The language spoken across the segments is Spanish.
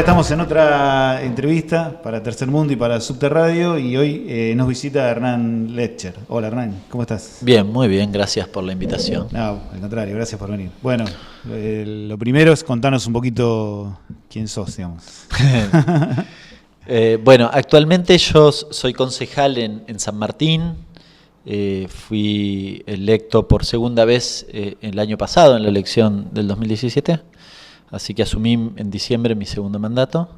Estamos en otra entrevista para Tercer Mundo y para Subterradio y hoy nos visita Hernán Letcher. Hola Hernán, ¿cómo estás? Bien, muy bien, gracias por la invitación. No, al contrario, gracias por venir. Bueno, lo primero es contarnos un poquito quién sos, digamos. Bueno, actualmente yo soy concejal en San Martín. Fui electo por segunda vez el año pasado en la elección del 2017. Así que asumí en diciembre mi segundo mandato.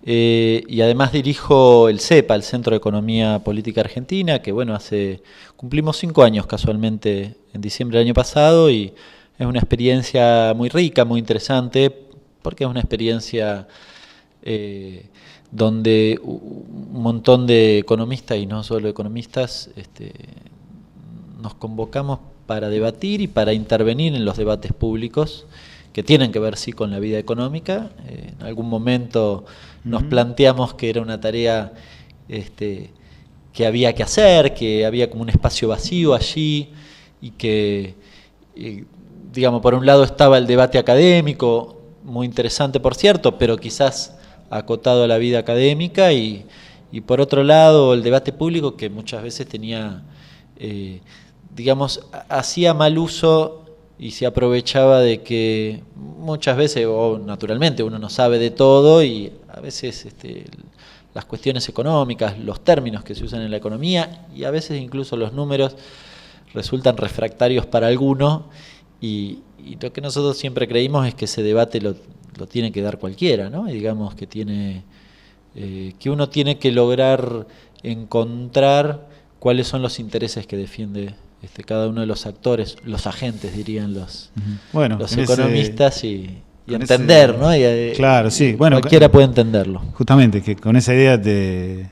Y además dirijo el CEPA, el Centro de Economía Política Argentina, que bueno, cumplimos 5 años casualmente en diciembre del año pasado, y es una experiencia muy rica, muy interesante, porque es una experiencia donde un montón de economistas, y no solo economistas, nos convocamos para debatir y para intervenir en los debates públicos que tienen que ver sí con la vida económica. En algún momento nos planteamos que era una tarea que había que hacer, que había como un espacio vacío allí, y que, digamos, por un lado estaba el debate académico, muy interesante por cierto, pero quizás acotado a la vida académica, y por otro lado el debate público, que muchas veces tenía, digamos, hacía mal uso y se aprovechaba de que muchas veces, o naturalmente, uno no sabe de todo, y a veces las cuestiones económicas, los términos que se usan en la economía, y a veces incluso los números, resultan refractarios para algunos, y lo que nosotros siempre creímos es que ese debate lo tiene que dar cualquiera, ¿no? Y digamos que que uno tiene que lograr encontrar cuáles son los intereses que defiende cada uno de los actores, los agentes, dirían los economistas, y entender, ¿no? Claro, sí. Bueno, cualquiera puede entenderlo. Justamente, que con esa idea te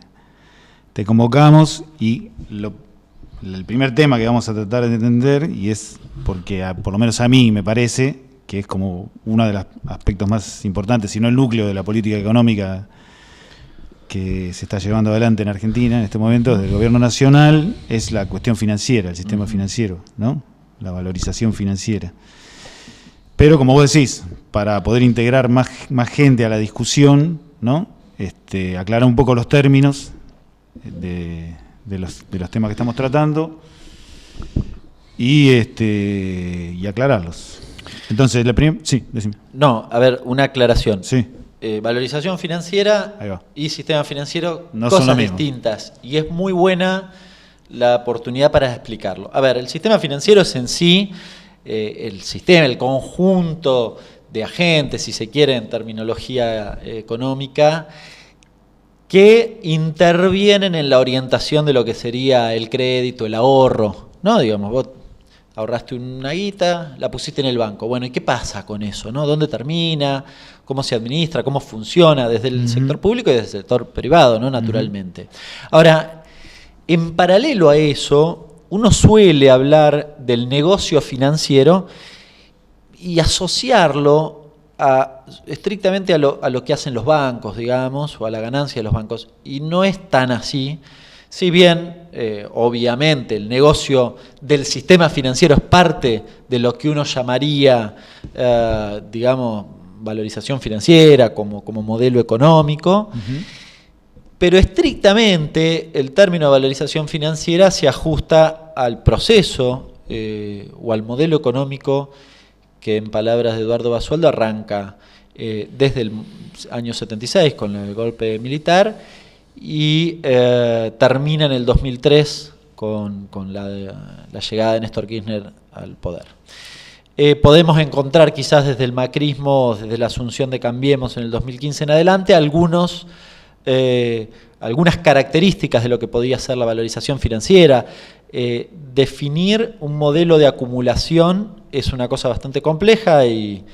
convocamos, y el primer tema que vamos a tratar de entender, y es porque por lo menos a mí me parece que es como uno de los aspectos más importantes, si no el núcleo de la política económica que se está llevando adelante en Argentina en este momento desde el gobierno nacional, es la cuestión financiera, el sistema financiero, ¿no? La valorización financiera. Pero como vos decís, para poder integrar más gente a la discusión, ¿no? Aclarar un poco los términos de los temas que estamos tratando y aclararlos. Entonces, sí, decime. No, a ver, una aclaración. Sí. Valorización financiera y sistema financiero, no cosas distintas, y es muy buena la oportunidad para explicarlo. A ver, el sistema financiero es en sí el sistema, el conjunto de agentes, si se quiere en terminología económica, que intervienen en la orientación de lo que sería el crédito, el ahorro, ¿no? Digamos, vos ahorraste una guita, la pusiste en el banco. Bueno, ¿y qué pasa con eso, no? ¿Dónde termina? ¿Cómo se administra? ¿Cómo funciona desde el sector público y desde el sector privado, ¿no? Naturalmente. Ahora, en paralelo a eso, uno suele hablar del negocio financiero y asociarlo estrictamente a lo que hacen los bancos, digamos, o a la ganancia de los bancos. Y no es tan así. Si bien, obviamente, el negocio del sistema financiero es parte de lo que uno llamaría, digamos, valorización financiera como modelo económico, pero estrictamente el término valorización financiera se ajusta al proceso o al modelo económico que, en palabras de Eduardo Basualdo, arranca desde el año 76 con el golpe militar, y termina en el 2003 con la llegada de Néstor Kirchner al poder. podemos encontrar quizás desde el macrismo, desde la asunción de Cambiemos en el 2015 en adelante, algunas características de lo que podía ser la valorización financiera. Definir un modelo de acumulación es una cosa bastante compleja y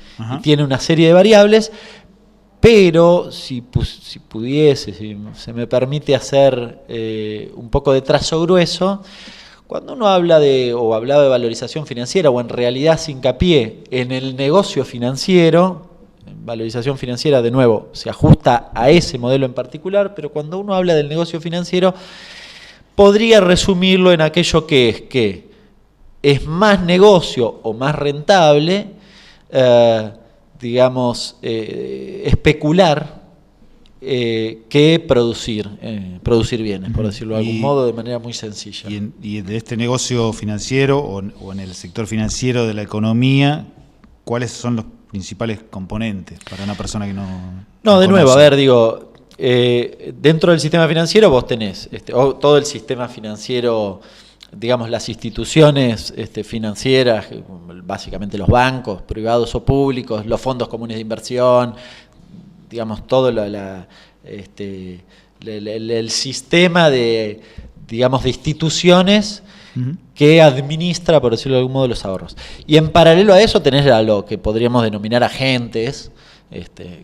tiene una serie de variables, pero si pudiese, si se me permite hacer un poco de trazo grueso, cuando uno habla o hablaba de valorización financiera, o en realidad hace hincapié en el negocio financiero, valorización financiera, de nuevo, se ajusta a ese modelo en particular, pero cuando uno habla del negocio financiero, podría resumirlo en aquello que es más negocio o más rentable, especular, que producir bienes, por decirlo de algún modo, de manera muy sencilla. Y de este negocio financiero o en el sector financiero de la economía, ¿cuáles son los principales componentes para una persona que no de nuevo, conoce? a ver, digo, dentro del sistema financiero vos tenés todo el sistema financiero, digamos, las instituciones financieras, básicamente los bancos, privados o públicos, los fondos comunes de inversión, digamos, todo el sistema de instituciones que administra, por decirlo de algún modo, los ahorros. Y en paralelo a eso tenés a lo que podríamos denominar agentes,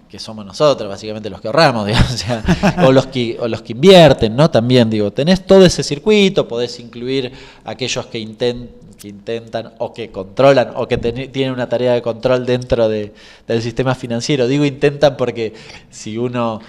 que somos nosotros, básicamente los que ahorramos, digamos, o sea, o los que invierten, ¿no? También, digo, tenés todo ese circuito, podés incluir aquellos que intentan o que controlan o que tienen una tarea de control dentro del sistema financiero. Digo intentan porque si uno,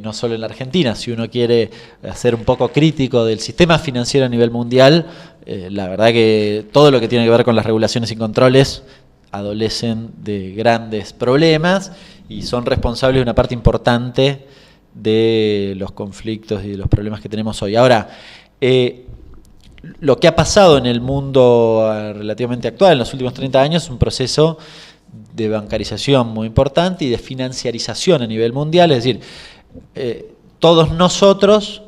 no solo en la Argentina, si uno quiere ser un poco crítico del sistema financiero a nivel mundial, la verdad que todo lo que tiene que ver con las regulaciones y controles adolecen de grandes problemas y son responsables de una parte importante de los conflictos y de los problemas que tenemos hoy. Ahora, lo que ha pasado en el mundo relativamente actual, en los últimos 30 años, es un proceso de bancarización muy importante y de financiarización a nivel mundial. Es decir, todos nosotros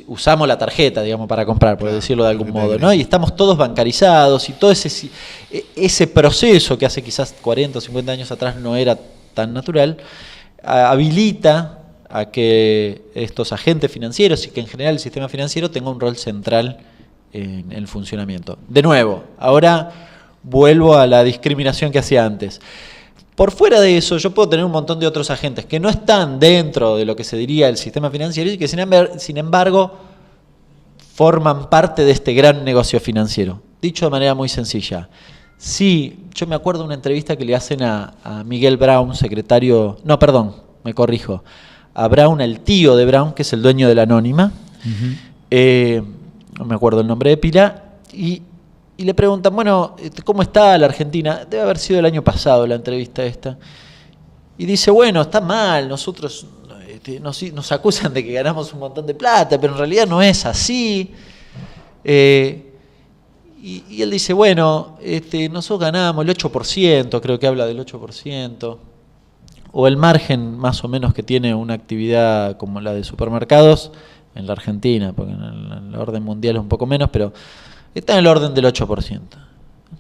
usamos la tarjeta, digamos, para comprar, por decirlo de algún modo, ¿no? Y estamos todos bancarizados y todo ese proceso que hace quizás 40 o 50 años atrás no era tan natural, habilita a que estos agentes financieros y que en general el sistema financiero tenga un rol central en el funcionamiento. De nuevo, ahora vuelvo a la discriminación que hacía antes. Por fuera de eso, yo puedo tener un montón de otros agentes que no están dentro de lo que se diría el sistema financiero y que sin embargo forman parte de este gran negocio financiero. Dicho de manera muy sencilla. Sí, yo me acuerdo de una entrevista que le hacen a Miguel Brown, secretario... No, perdón, me corrijo. A Brown, el tío de Brown, que es el dueño de la Anónima. No me acuerdo el nombre de pila. Y le preguntan, bueno, ¿cómo está la Argentina? Debe haber sido el año pasado la entrevista esta. Y dice, bueno, está mal, nosotros nos acusan de que ganamos un montón de plata, pero en realidad no es así. Y él dice, bueno, nosotros ganamos el 8%, creo que habla del 8%, o el margen más o menos que tiene una actividad como la de supermercados en la Argentina, porque en el orden mundial es un poco menos, pero está en el orden del 8%.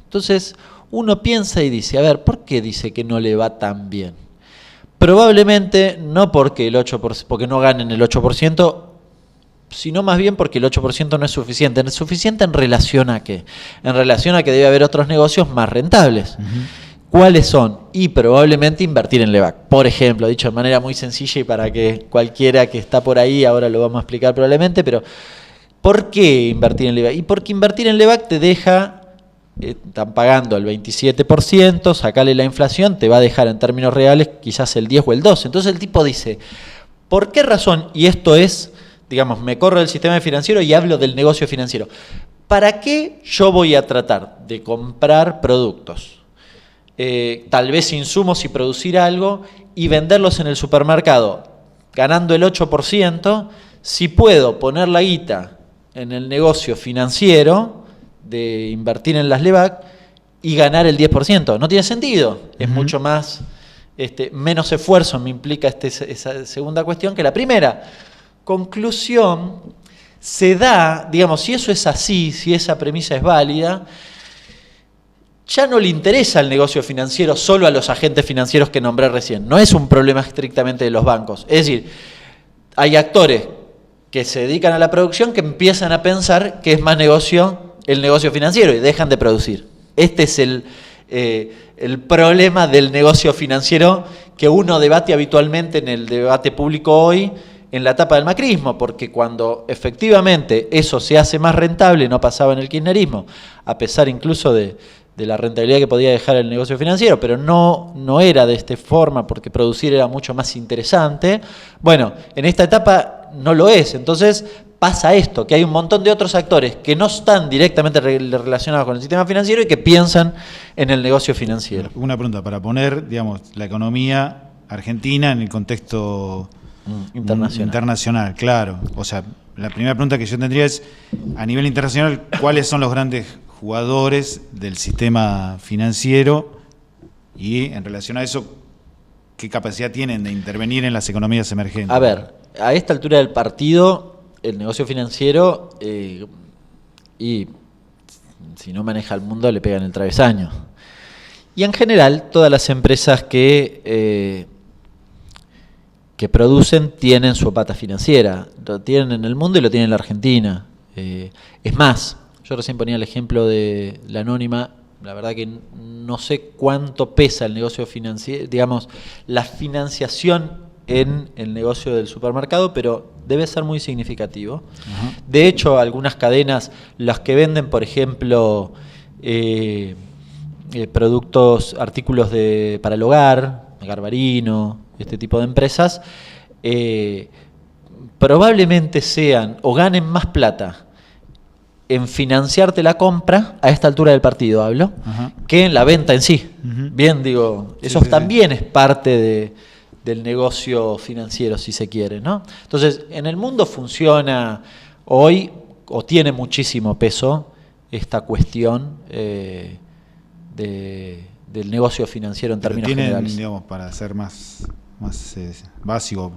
Entonces, uno piensa y dice, a ver, ¿por qué dice que no le va tan bien? Probablemente no porque porque no ganen el 8%, sino más bien porque el 8% no es suficiente. ¿Es suficiente en relación a qué? En relación a que debe haber otros negocios más rentables. ¿Cuáles son? Y probablemente invertir en LEVAC. Por ejemplo, dicho de manera muy sencilla y para que cualquiera que está por ahí, ahora lo vamos a explicar probablemente, pero ¿por qué invertir en LEVAC? Y porque invertir en LEVAC te deja, están pagando el 27%, sacale la inflación, te va a dejar en términos reales quizás el 10 o el 12. Entonces el tipo dice, ¿por qué razón? Y esto es, digamos, me corro del sistema financiero y hablo del negocio financiero. ¿Para qué yo voy a tratar de comprar productos? Tal vez insumos y producir algo y venderlos en el supermercado ganando el 8%, si puedo poner la guita en el negocio financiero de invertir en las LEVAC y ganar el 10%. No tiene sentido. Es mucho más, menos esfuerzo me implica esa segunda cuestión que la primera. Conclusión, se da, digamos, si eso es así, si esa premisa es válida, ya no le interesa el negocio financiero solo a los agentes financieros que nombré recién. No es un problema estrictamente de los bancos. Es decir, hay actores que se dedican a la producción que empiezan a pensar que es más negocio el negocio financiero y dejan de producir. Este es el problema del negocio financiero que uno debate habitualmente en el debate público hoy, en la etapa del macrismo, porque cuando efectivamente eso se hace más rentable, no pasaba en el kirchnerismo, a pesar incluso de la rentabilidad que podía dejar el negocio financiero, pero no era de esta forma, porque producir era mucho más interesante. Bueno, en esta etapa no lo es, entonces pasa esto, que hay un montón de otros actores que no están directamente relacionados con el sistema financiero y que piensan en el negocio financiero. Una pregunta, para poner, digamos, la economía argentina en el contexto internacional, claro. O sea, la primera pregunta que yo tendría es, a nivel internacional, ¿cuáles son los grandes jugadores del sistema financiero? Y en relación a eso, ¿qué capacidad tienen de intervenir en las economías emergentes? A ver, a esta altura del partido, el negocio financiero, y si no maneja el mundo, le pegan el travesaño. Y en general, todas las empresas que producen tienen su pata financiera. Lo tienen en el mundo y lo tienen en la Argentina. Es más, yo recién ponía el ejemplo de la Anónima. La verdad que no sé cuánto pesa el negocio financiero, digamos, la financiación en el negocio del supermercado, pero debe ser muy significativo. Uh-huh. De hecho, algunas cadenas, las que venden, por ejemplo, productos, artículos para el hogar, Garbarino, este tipo de empresas, probablemente sean o ganen más plata en financiarte la compra, a esta altura del partido hablo, uh-huh, que en la venta en sí. Uh-huh. Bien, digo, eso sí, también sí es parte del negocio financiero, si se quiere, ¿no? Entonces, en el mundo funciona hoy, o tiene muchísimo peso, esta cuestión del negocio financiero en términos generales. Digamos, para ser más básico,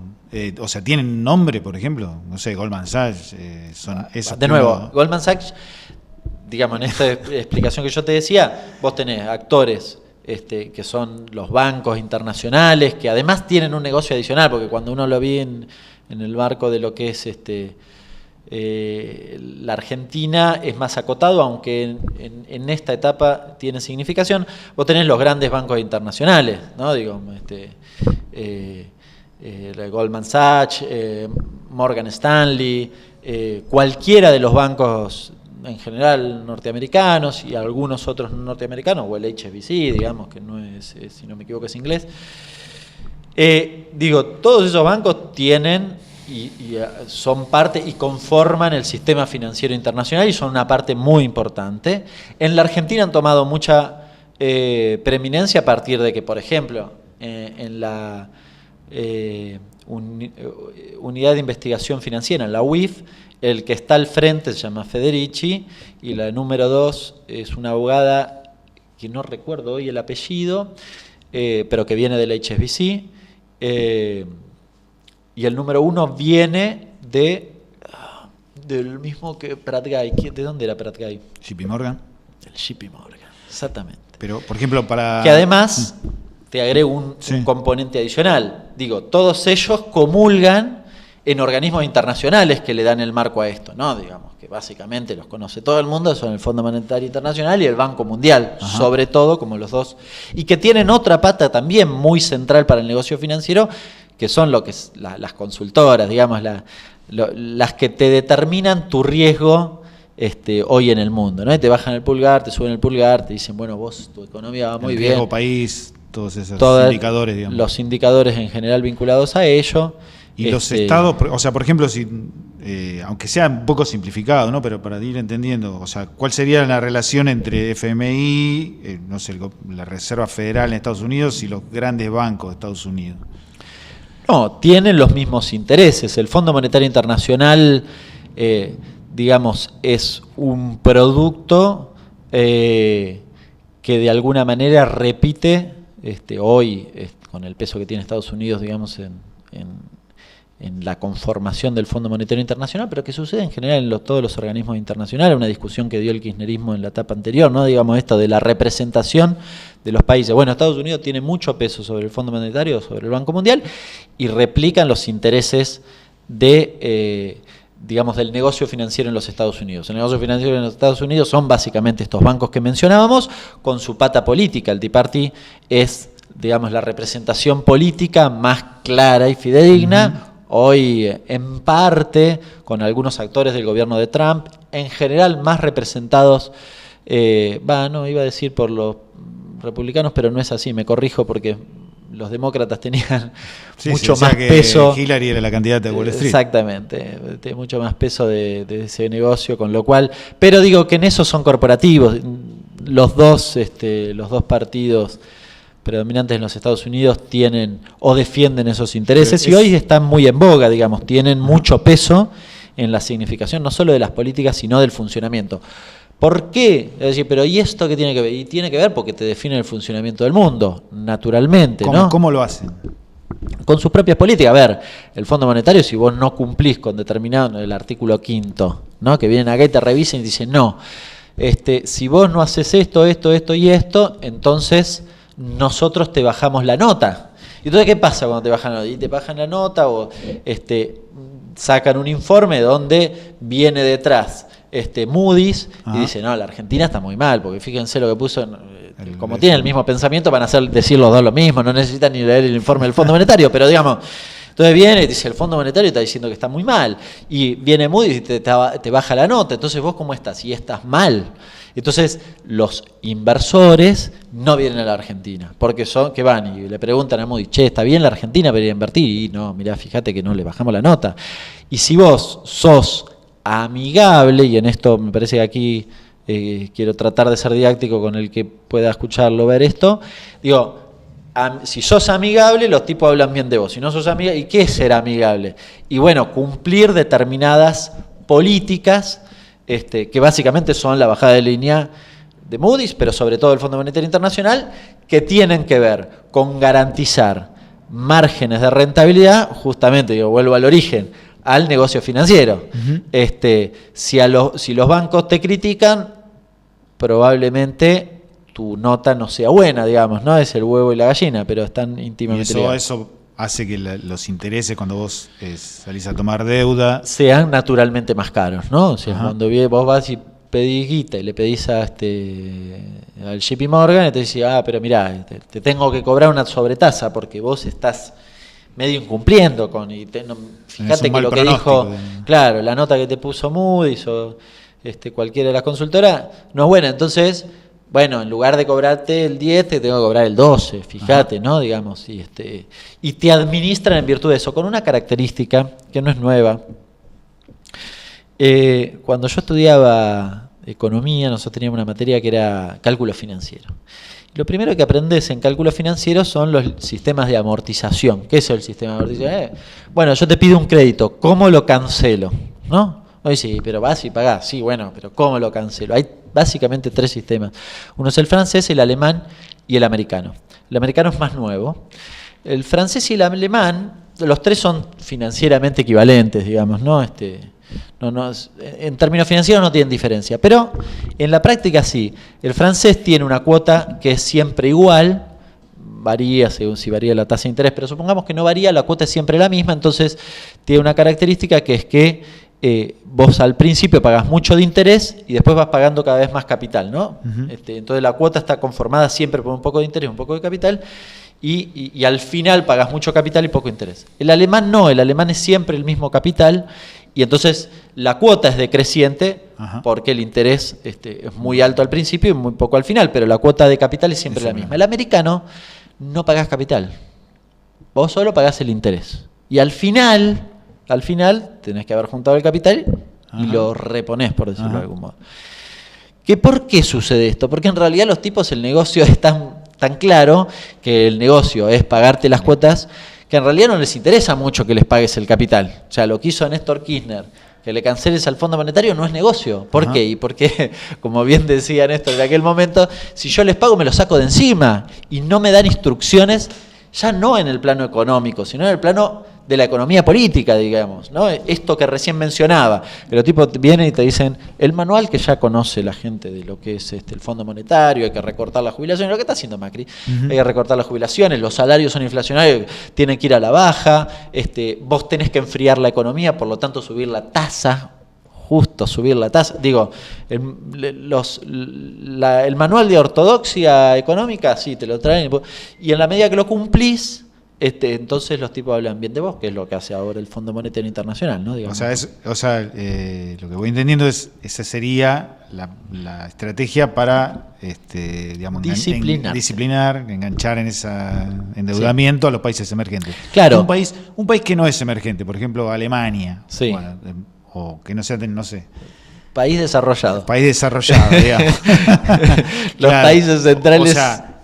o sea, ¿tienen nombre, por ejemplo? No sé, Goldman Sachs, de nuevo, Goldman Sachs, digamos, en esta explicación que yo te decía, vos tenés actores que son los bancos internacionales, que además tienen un negocio adicional, porque cuando uno lo ve en el marco de lo que es la Argentina es más acotado, aunque en esta etapa tiene significación. Vos tenés los grandes bancos internacionales, ¿no? Digo, Goldman Sachs, Morgan Stanley, cualquiera de los bancos en general norteamericanos y algunos otros norteamericanos, o el HSBC, digamos, que no es, si no me equivoco, es inglés. Digo, todos esos bancos tienen y son parte y conforman el sistema financiero internacional y son una parte muy importante. En la Argentina han tomado mucha preeminencia a partir de que, por ejemplo, en la Unidad de Investigación Financiera, en la UIF, el que está al frente se llama Federici y la número 2 es una abogada que no recuerdo hoy el apellido, pero que viene del HSBC, y el número 1 viene del mismo que Prat Guy. ¿De dónde era Prat Guy? JP Morgan. Del JP Morgan, exactamente. Pero, por ejemplo, para... Que además, te agrego un componente adicional. Digo, todos ellos comulgan en organismos internacionales que le dan el marco a esto, ¿no? Digamos que básicamente los conoce todo el mundo, son el Fondo Monetario Internacional y el Banco Mundial, ajá, sobre todo, como los dos, y que tienen otra pata también muy central para el negocio financiero, que son lo que es las consultoras, digamos, las que te determinan tu riesgo hoy en el mundo, ¿no? Y te bajan el pulgar, te suben el pulgar, te dicen, bueno, vos, tu economía va muy bien. El riesgo país, todos esos indicadores, digamos. Los indicadores en general vinculados a ello. Y los estados, o sea, por ejemplo, si aunque sea un poco simplificado, ¿no? Pero para ir entendiendo, o sea, ¿cuál sería la relación entre FMI, no sé, la Reserva Federal en Estados Unidos y los grandes bancos de Estados Unidos? No, tienen los mismos intereses. El Fondo Monetario Internacional, digamos, es un producto que de alguna manera repite hoy, con el peso que tiene Estados Unidos, digamos, en la conformación del Fondo Monetario Internacional, pero que sucede en general en todos los organismos internacionales, una discusión que dio el kirchnerismo en la etapa anterior, ¿no? Digamos esto de la representación de los países. Bueno, Estados Unidos tiene mucho peso sobre el Fondo Monetario, sobre el Banco Mundial, y replican los intereses de, digamos, del negocio financiero en los Estados Unidos. El negocio financiero en los Estados Unidos son básicamente estos bancos que mencionábamos, con su pata política. El Tea Party es, digamos, la representación política más clara y fidedigna, hoy en parte con algunos actores del gobierno de Trump, en general más representados, no iba a decir por los republicanos, pero no es así, me corrijo porque los demócratas tenían mucho más peso. Hillary era la candidata de Wall Street. Exactamente, tiene mucho más peso de ese negocio, con lo cual, pero digo que en eso son corporativos, los dos partidos predominantes en los Estados Unidos tienen o defienden esos intereses y hoy están muy en boga, digamos, tienen mucho peso en la significación no solo de las políticas, sino del funcionamiento. ¿Por qué? Es decir, pero ¿y esto qué tiene que ver? Y tiene que ver porque te define el funcionamiento del mundo, naturalmente, ¿no? ¿Cómo lo hacen? Con sus propias políticas. A ver, el Fondo Monetario, si vos no cumplís con determinado, el artículo 5, ¿no? Que vienen acá y te revisan y dicen, no, si vos no haces esto y esto, entonces nosotros te bajamos la nota. ¿Y entonces qué pasa cuando te bajan la nota? Y te bajan la nota o sacan un informe donde viene detrás Moody's y dice, no, la Argentina está muy mal, porque fíjense lo que puso, como tienen el mismo pensamiento, van a decir los dos lo mismo, no necesitan ni leer el informe del Fondo Monetario, pero digamos, entonces viene y dice, el Fondo Monetario está diciendo que está muy mal, y viene Moody's y te baja la nota, entonces vos ¿cómo estás? Y estás mal. Entonces los inversores no vienen a la Argentina, porque son que van y le preguntan a Moody's, che, ¿está bien la Argentina para ir a invertir? Y no, mirá, fíjate que no le bajamos la nota. Y si vos sos amigable, y en esto me parece que aquí quiero tratar de ser didáctico con el que pueda escucharlo, ver esto, digo, si sos amigable, los tipos hablan bien de vos. Si no sos amigable, ¿y qué es ser amigable? Y bueno, cumplir determinadas políticas que básicamente son la bajada de línea de Moody's, pero sobre todo el Fondo Monetario Internacional, que tienen que ver con garantizar márgenes de rentabilidad, justamente, digo, vuelvo al origen, al negocio financiero. Si los bancos te critican, probablemente tu nota no sea buena, digamos, ¿no? Es el huevo y la gallina, pero están íntimamente ligados. Eso hace que los intereses cuando vos salís a tomar deuda sean naturalmente más caros, ¿no? O sea, cuando vos vas y pedís guita y le pedís a al JP Morgan y te dice, pero mirá, te tengo que cobrar una sobretasa porque vos estás medio incumpliendo con fíjate que lo que dijo, claro, la nota que te puso Moody's o cualquiera de las consultoras no es buena, entonces bueno, en lugar de cobrarte el 10, te tengo que cobrar el 12, fíjate, ¿no? Digamos, y te administran en virtud de eso, con una característica que no es nueva. Cuando yo estudiaba economía, nosotros teníamos una materia que era cálculo financiero. Lo primero que aprendes en cálculo financiero son los sistemas de amortización. ¿Qué es el sistema de amortización? Bueno, yo te pido un crédito, ¿cómo lo cancelo? ¿No? Hoy sí, pero vas y pagás. Sí, bueno, pero ¿cómo lo cancelo? Hay básicamente tres sistemas. Uno es el francés, el alemán y el americano. El americano es más nuevo. El francés y el alemán, los tres son financieramente equivalentes, digamos, ¿no? En términos financieros no tienen diferencia, pero en la práctica sí. El francés tiene una cuota que es siempre igual, varía según si varía la tasa de interés, pero supongamos que no varía, la cuota es siempre la misma, entonces tiene una característica que es que vos al principio pagás mucho de interés y después vas pagando cada vez más capital, ¿no? Entonces la cuota está conformada siempre por un poco de interés, un poco de capital, y al final pagás mucho capital y poco interés. El alemán no, el alemán es siempre el mismo capital, y entonces la cuota es decreciente porque el interés es muy alto al principio y muy poco al final, pero la cuota de capital es siempre la misma. El americano no pagás capital, vos solo pagás el interés. Y al final tenés que haber juntado el capital y lo reponés, por decirlo de algún modo. ¿Por qué sucede esto? Porque en realidad los tipos, el negocio es tan claro que el negocio es pagarte las cuotas, que en realidad no les interesa mucho que les pagues el capital. O sea, lo que hizo Néstor Kirchner, que le canceles al Fondo Monetario, no es negocio. ¿Por qué? Y porque, como bien decía Néstor en aquel momento, si yo les pago me lo saco de encima y no me dan instrucciones, ya no en el plano económico, sino en el plano de la economía política, digamos, ¿no? Esto que recién mencionaba, que los tipos vienen y te dicen, el manual que ya conoce la gente de lo que es el Fondo Monetario, hay que recortar las jubilaciones, lo que está haciendo Macri, hay que recortar las jubilaciones, los salarios son inflacionarios, tienen que ir a la baja, vos tenés que enfriar la economía, por lo tanto subir la tasa, justo subir la tasa. Digo, el manual de ortodoxia económica, sí, te lo traen, y en la medida que lo cumplís, entonces los tipos hablan bien de vos, que es lo que hace ahora el Fondo Monetario Internacional, ¿no? Digamos. Lo que voy entendiendo es, esa sería la estrategia para digamos, disciplinar, enganchar en ese endeudamiento a los países emergentes. Claro. Un país que no es emergente, por ejemplo, Alemania, sí. Bueno, o que no sea, no sé. País desarrollado. País desarrollado, digamos. Los países centrales, o sea,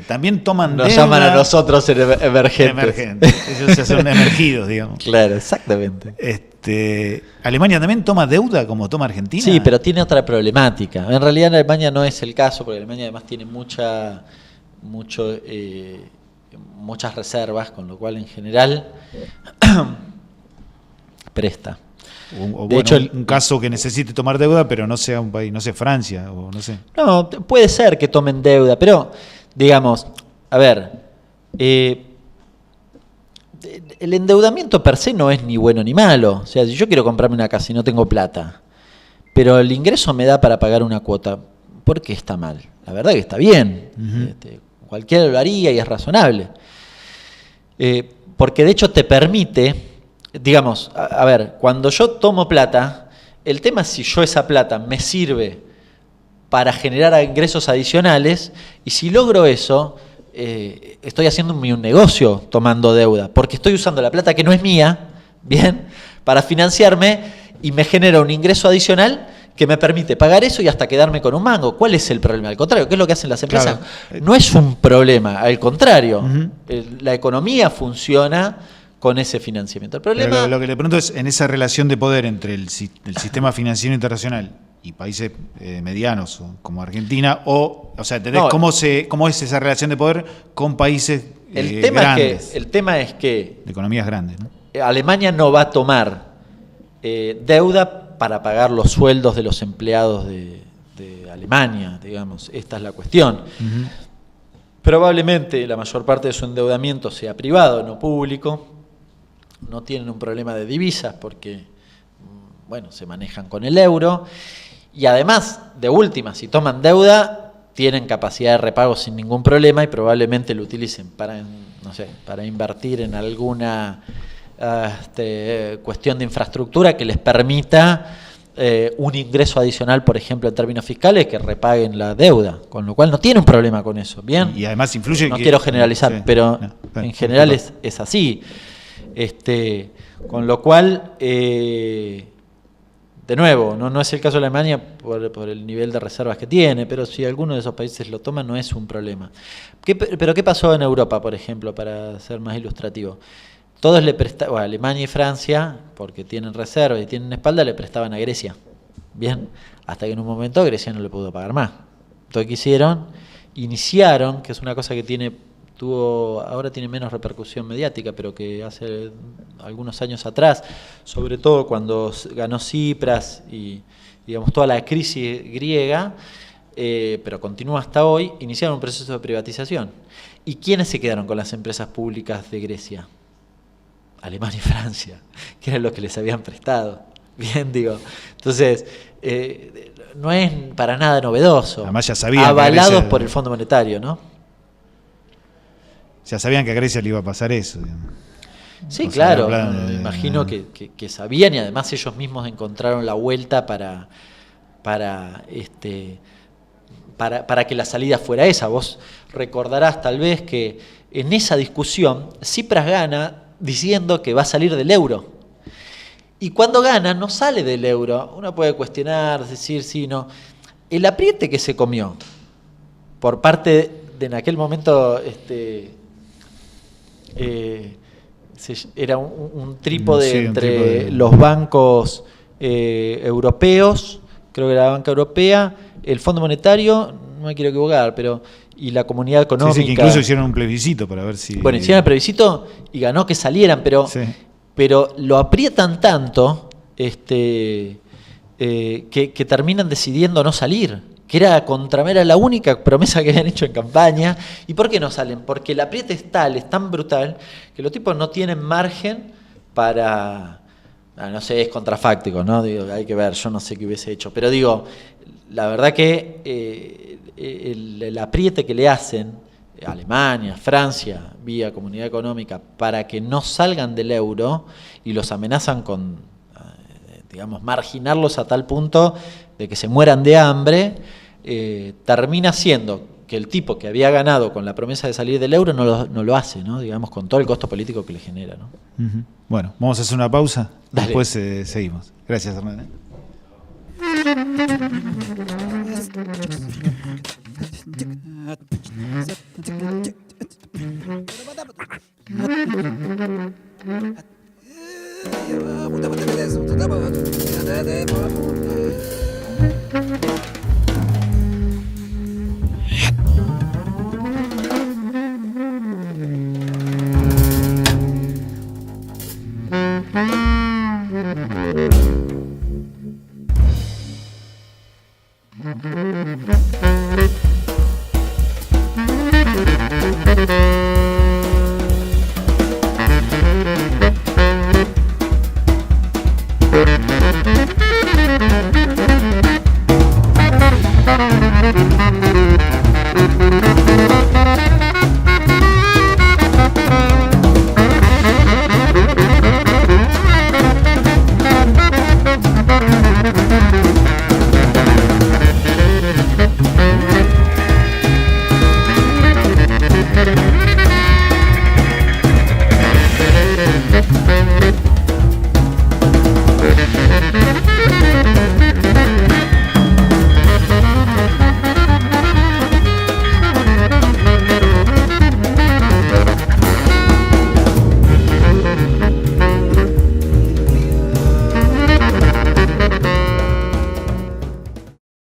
también toman nos deuda, llaman a nosotros emergentes. Ellos ya son emergidos, digamos. Claro, exactamente. ¿Alemania también toma deuda como toma Argentina? Sí, pero tiene otra problemática. En realidad en Alemania no es el caso, porque Alemania además tiene muchas reservas, con lo cual en general presta. De hecho, un caso que necesite tomar deuda, pero no sea un país, no sé, Francia, o no sé. No, puede ser que tomen deuda, pero, digamos, a ver, el endeudamiento per se no es ni bueno ni malo. O sea, si yo quiero comprarme una casa y no tengo plata, pero el ingreso me da para pagar una cuota, ¿por qué está mal? La verdad que está bien. Uh-huh. Cualquiera lo haría y es razonable. Porque de hecho te permite... Digamos, a ver, cuando yo tomo plata, el tema es si yo esa plata me sirve para generar ingresos adicionales, y si logro eso, estoy haciendo un negocio tomando deuda, porque estoy usando la plata que no es mía, bien, para financiarme y me genera un ingreso adicional que me permite pagar eso y hasta quedarme con un mango. ¿Cuál es el problema? Al contrario, ¿qué es lo que hacen las empresas? Claro. No es un problema, al contrario, uh-huh. La economía funciona con ese financiamiento. El problema... Pero lo que le pregunto es, en esa relación de poder entre el sistema financiero internacional y países medianos como Argentina, o sea, ¿entendés cómo es esa relación de poder con países grandes? El tema es que... De economías grandes, ¿no? Alemania no va a tomar deuda para pagar los sueldos de los empleados de Alemania, digamos. Esta es la cuestión. Uh-huh. Probablemente la mayor parte de su endeudamiento sea privado, no público. No tienen un problema de divisas porque, bueno, se manejan con el euro. Y además, de última, si toman deuda, tienen capacidad de repago sin ningún problema y probablemente lo utilicen para, no sé, para invertir en alguna cuestión de infraestructura que les permita un ingreso adicional, por ejemplo, en términos fiscales, que repaguen la deuda. Con lo cual no tiene un problema con eso. ¿Bien? Y además influye... No quiero generalizar, sí, pero en general es así. Con lo cual, de nuevo, no es el caso de Alemania por el nivel de reservas que tiene, pero si alguno de esos países lo toma no es un problema. ¿Pero qué pasó en Europa, por ejemplo, para ser más ilustrativo? Todos le prestaban, Alemania y Francia, porque tienen reservas y tienen espalda, le prestaban a Grecia. Bien, hasta que en un momento Grecia no le pudo pagar más. Entonces, ¿qué hicieron? Iniciaron, que es una cosa que ahora tiene menos repercusión mediática, pero que hace algunos años atrás, sobre todo cuando ganó Tsipras y digamos toda la crisis griega, pero continúa hasta hoy, iniciaron un proceso de privatización. ¿Y quiénes se quedaron con las empresas públicas de Grecia? Alemania y Francia, que eran los que les habían prestado. Bien, digo. Entonces, no es para nada novedoso. Además ya sabían avalados por el Fondo Monetario, ¿no? Ya sabían que a Grecia le iba a pasar eso. Sí, claro. Me imagino que sabían y además ellos mismos encontraron la vuelta para que la salida fuera esa. Vos recordarás tal vez que en esa discusión Tsipras gana diciendo que va a salir del euro. Y cuando gana no sale del euro. Uno puede cuestionar, decir sí, no. El apriete que se comió por parte de en aquel momento... era un trípode entre los bancos europeos, creo que era la banca europea, el Fondo Monetario, no me quiero equivocar, pero y la Comunidad Económica. Sí, que incluso hicieron un plebiscito para ver si... Bueno, hicieron el plebiscito y ganó que salieran, pero, Sí. pero lo aprietan tanto que terminan decidiendo no salir. Que era la única promesa que habían hecho en campaña. ¿Y por qué no salen? Porque el apriete es tal, es tan brutal, que los tipos no tienen margen para... no sé, es contrafáctico, ¿no? Digo, hay que ver, yo no sé qué hubiese hecho. Pero digo, la verdad que el apriete que le hacen Alemania, Francia, vía Comunidad Económica, para que no salgan del euro y los amenazan con, digamos, marginarlos a tal punto de que se mueran de hambre, termina siendo que el tipo que había ganado con la promesa de salir del euro no lo hace, ¿no? Digamos, con todo el costo político que le genera, ¿no? Uh-huh. Bueno, vamos a hacer una pausa. Dale. Después seguimos. Gracias, Hernán.